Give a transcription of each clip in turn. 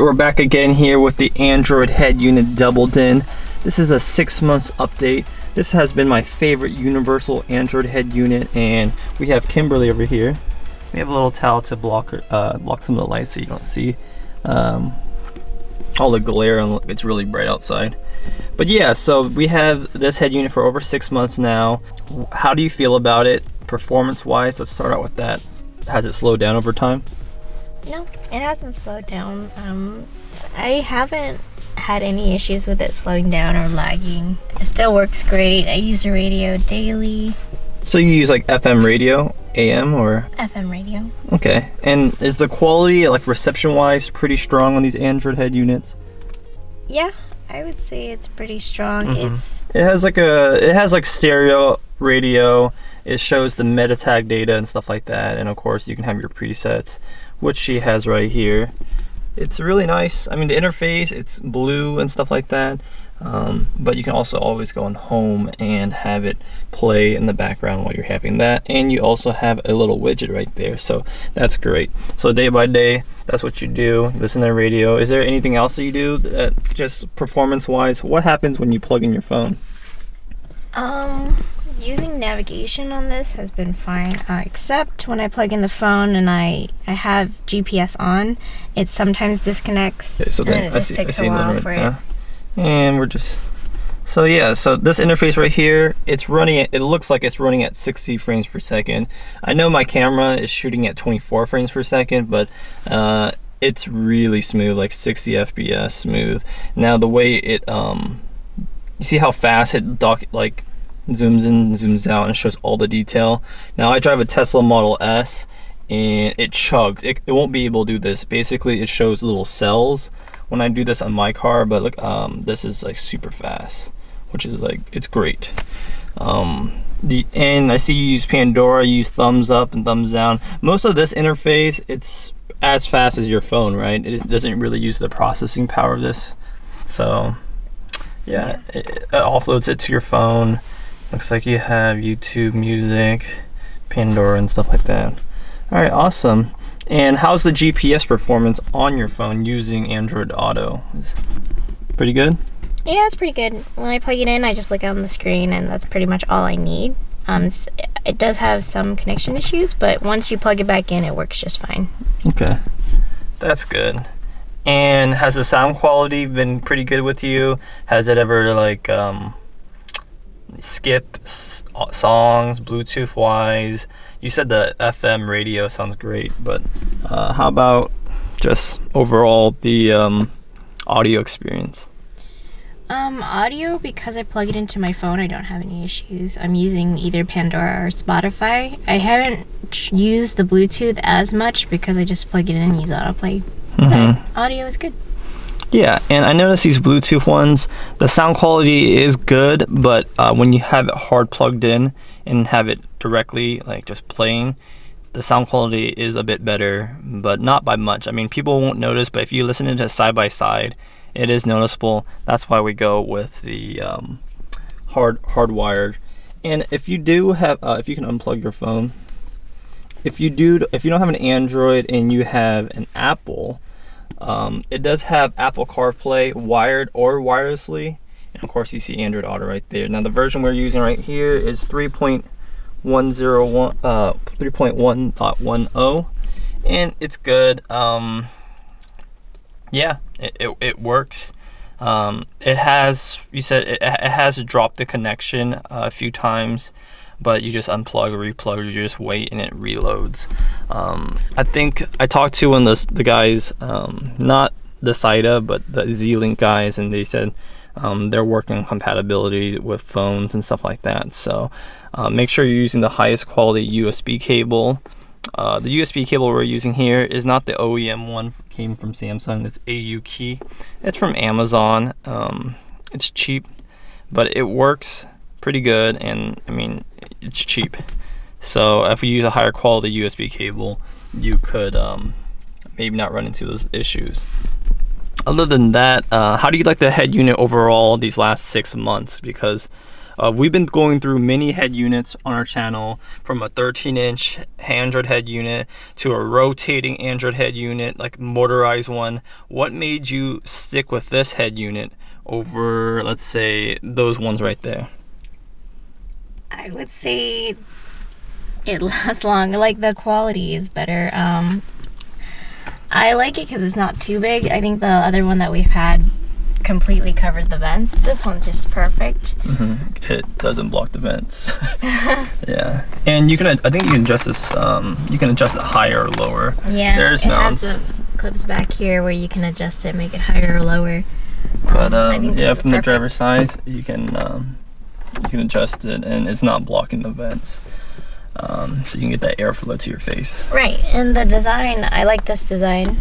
We're back again here with the Android head unit doubled in. This is a 6 months update. This has been my favorite universal Android head unit, and we have Kimberly over here. We have a little towel to block some of the lights so you don't see all the glare, and it's really bright outside. But yeah, so we have this head unit for over 6 months now. How do you feel about it performance wise? Let's start out with that. Has it slowed down over time? No, it hasn't slowed down. I haven't had any issues with it slowing down or lagging. It still works great. I use the radio daily. So you use like FM radio, AM, or? FM radio. Okay, and is the quality, like reception wise, pretty strong on these Android head units? Yeah, I would say it's pretty strong. It has like stereo radio. It shows the meta tag data and stuff like that, and of course you can have your presets, which she has right here. It's really nice. I mean, the interface, it's blue and stuff like that, but you can also always go on home and have it play in the background while you're having that, and you also have a little widget right there, so that's great. So day by day, that's what you do. Listen to the radio. Is there anything else that you do that, just performance wise? What happens when you plug in your phone? Using navigation on this has been fine, except when I plug in the phone and I have GPS on, it sometimes disconnects. Okay, so then it just takes a while for it. And we're just, so yeah, so this interface right here, it's running, it looks like it's running at 60 frames per second. I know my camera is shooting at 24 frames per second, but it's really smooth, like 60 FPS smooth. Now the way it, you see how fast it zooms in, zooms out, and shows all the detail. Now I drive a Tesla Model S, and it chugs. It won't be able to do this. Basically, it shows little cells when I do this on my car, but look, this is like super fast, which is like, it's great. And I see you use Pandora, you use thumbs up and thumbs down. Most of this interface, it's as fast as your phone, right? It doesn't really use the processing power of this. So yeah, it offloads it to your phone. Looks like you have YouTube Music, Pandora, and stuff like that. All right, awesome. And how's the GPS performance on your phone using Android Auto? Is pretty good? Yeah, it's pretty good. When I plug it in, I just look out on the screen, and that's pretty much all I need. It does have some connection issues, but once you plug it back in, it works just fine. Okay, that's good. And has the sound quality been pretty good with you? Has it ever like skip songs Bluetooth wise? You said the FM radio sounds great, but how about just overall the audio experience? Audio, because I plug it into my phone, I don't have any issues. I'm using either Pandora or Spotify. I haven't used the Bluetooth as much because I just plug it in and use autoplay. But audio is good. Yeah, and I noticed these Bluetooth ones, the sound quality is good, but when you have it hard plugged in and have it directly like just playing, the sound quality is a bit better, but not by much. I mean, people won't notice, but if you listen to it side by side, it is noticeable. That's why we go with the hardwired. And if you do have, if you can unplug your phone, if you don't have an Android and you have an Apple, it does have Apple CarPlay wired or wirelessly, and of course you see Android Auto right there. Now the version we're using right here is 3.1.10, and it's good. Yeah, it works. It has, you said it has dropped the connection a few times, but you just unplug or replug, you just wait and it reloads. I think I talked to one of the guys, not the SIDA, but the Z-Link guys, and they said they're working on compatibility with phones and stuff like that. So make sure you're using the highest quality USB cable. The USB cable we're using here is not the OEM one, came from Samsung. It's AUKey. It's from Amazon. It's cheap, but it works pretty good, and I mean, it's cheap. So if you use a higher quality USB cable, you could maybe not run into those issues. Other than that, how do you like the head unit overall these last 6 months? Because We've been going through many head units on our channel, from a 13-inch Android head unit to a rotating Android head unit, like motorized one. What made you stick with this head unit over, let's say, those ones right there? I would say it lasts long. Like, the quality is better. I like it because it's not too big. I think the other one that we've had completely covered the vents. This one's just perfect. It doesn't block the vents. Yeah, and you can, I think you can adjust this. You can adjust it higher or lower. Yeah, there's mounts. Has the clips back here where you can adjust it, make it higher or lower. But yeah, from the driver's side, you can adjust it, and it's not blocking the vents. So you can get that airflow to your face. Right, and the design, I like this design.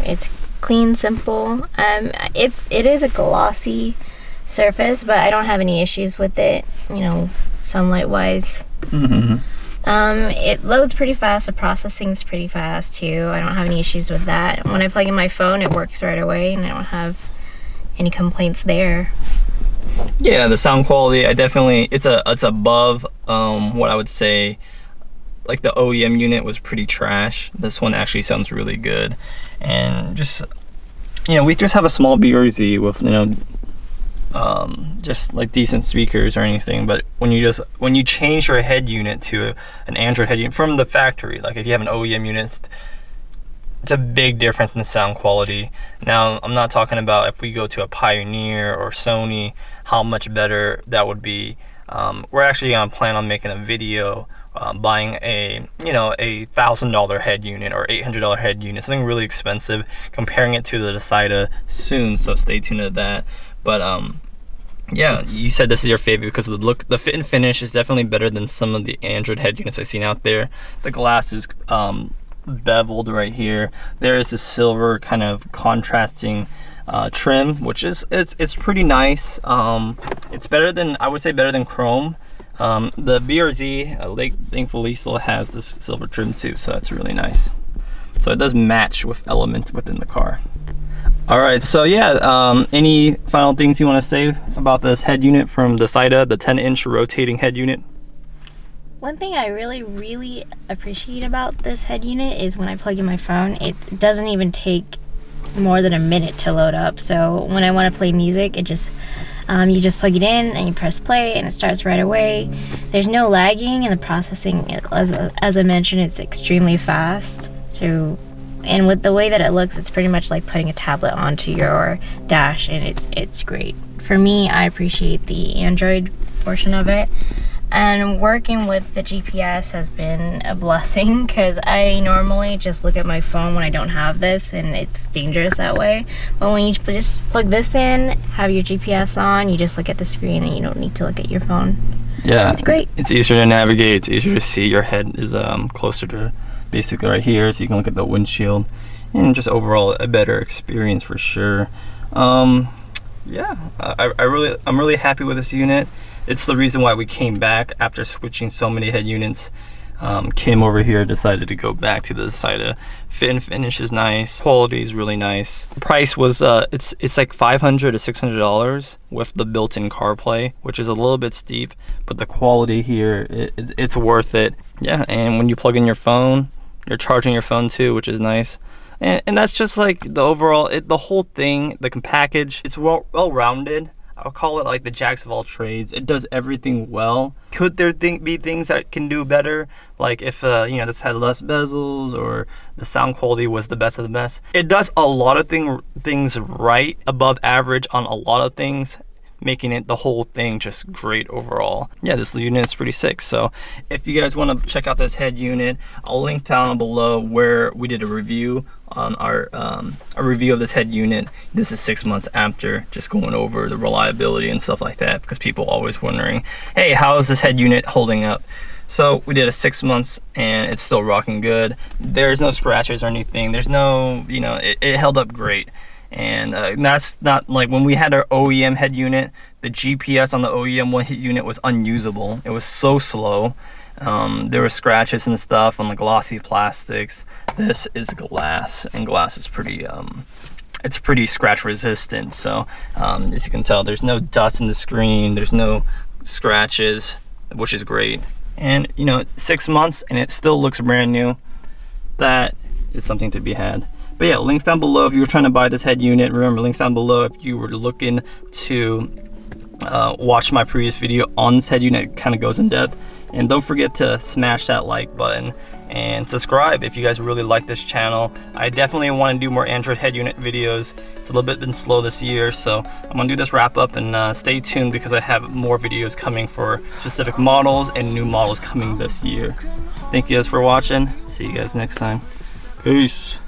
It's clean, simple. It is a glossy surface, but I don't have any issues with it, you know, sunlight wise. It loads pretty fast. The processing's pretty fast too. I don't have any issues with that. When I plug in my phone, it works right away, and I don't have any complaints there. Yeah, the sound quality, it's above what I would say. Like, the OEM unit was pretty trash. This one actually sounds really good. And just, you know, we just have a small BRZ with, you know, just like decent speakers or anything. But when you change your head unit to an Android head unit from the factory, like if you have an OEM unit, it's a big difference in the sound quality. Now, I'm not talking about if we go to a Pioneer or Sony, how much better that would be. We're actually gonna plan on making a video buying a $1,000 head unit or $800 head unit, something really expensive, comparing it to the Decida soon, so stay tuned to that. But yeah, you said this is your favorite because of the look. The fit and finish is definitely better than some of the Android head units I've seen out there. The glass is beveled right here. There is this silver kind of contrasting trim, which is it's pretty nice. It's better than, I would say, better than chrome. The BRZ thankfully still has this silver trim too, so that's really nice. So it does match with elements within the car. All right, so yeah, any final things you want to say about this head unit from the Decida, the 10-inch rotating head unit? One thing I really appreciate about this head unit is when I plug in my phone, it doesn't even take more than a minute to load up. So when I want to play music, it just you just plug it in and you press play and it starts right away. There's no lagging, and the processing, as I mentioned, it's extremely fast. So, and with the way that it looks, it's pretty much like putting a tablet onto your dash, and it's great. For me, I appreciate the Android portion of it. And working with the GPS has been a blessing, because I normally just look at my phone when I don't have this, and it's dangerous that way. But when you just plug this in, have your GPS on, you just look at the screen and you don't need to look at your phone. Yeah, it's great. It's easier to navigate. It's easier to see. Your head is closer to basically right here, so you can look at the windshield, and just overall a better experience for sure. Yeah, I'm really happy with this unit. It's the reason why we came back after switching so many head units. Kim over here decided to go back to the Decida. Fit and finish is nice. Quality is really nice. The price was it's like $500 to $600 with the built-in CarPlay, which is a little bit steep, but the quality here, it's worth it. Yeah, and when you plug in your phone, you're charging your phone too, which is nice. And that's just like the overall, the whole thing, the package. It's well-rounded. I'll call it like the jacks of all trades. It does everything well. Could there be things that can do better? Like if this had less bezels, or the sound quality was the best of the best. It does a lot of things right, above average on a lot of things, making it the whole thing just great overall. Yeah, this unit is pretty sick. So if you guys want to check out this head unit, I'll link down below where we did a review on a review of this head unit. This is 6 months after, just going over the reliability and stuff like that, because people are always wondering, hey, how is this head unit holding up? So we did a 6 months and it's still rocking good. There's no scratches or anything. There's no, it held up great. And that's not like when we had our OEM head unit, the GPS on the OEM one head unit was unusable. It was so slow. There were scratches and stuff on the glossy plastics. This is glass, and glass is pretty it's pretty scratch resistant. So as you can tell, there's no dust in the screen, there's no scratches, which is great. And you know, 6 months and it still looks brand new. That is something to be had. But yeah, links down below if you were trying to buy this head unit. Remember, links down below if you were looking to watch my previous video on this head unit. It kind of goes in depth. And don't forget to smash that like button and subscribe if you guys really like this channel. I definitely want to do more Android head unit videos. It's a little bit been slow this year, so I'm gonna do this wrap up, and stay tuned because I have more videos coming for specific models and new models coming this year. Thank you guys for watching. See you guys next time. Peace.